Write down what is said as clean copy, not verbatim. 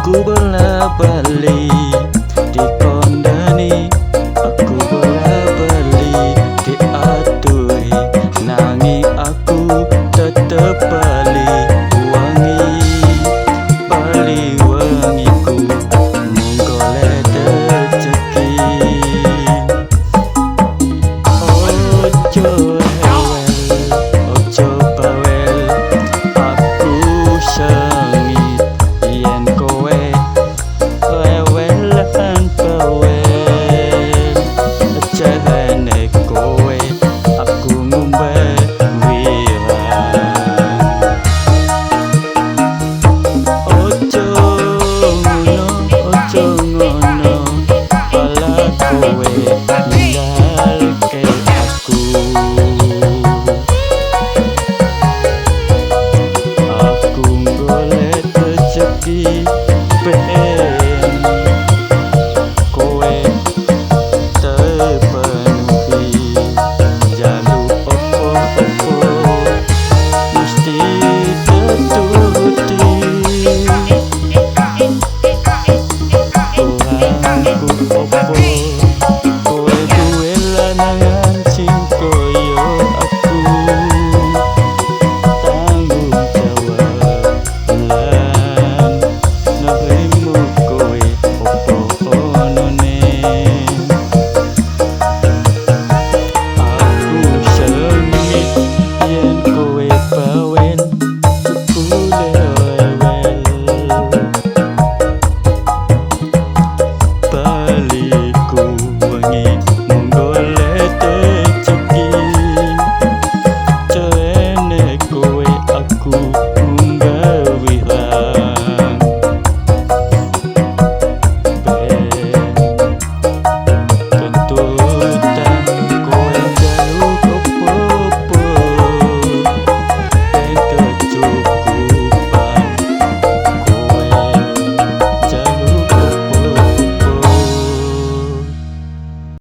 Aku bola-balik dikondani, aku bola-balik diaturi, nanging aku tetep balik wangiku mung golek rezeki. Ojo rewel, ojo bawel, aku sengit yen kowe rewelan bawel. Jarane kowe aku ngombe wirang. Ojo ngono, pala kowe ninggalke aku. Aku golek rezeki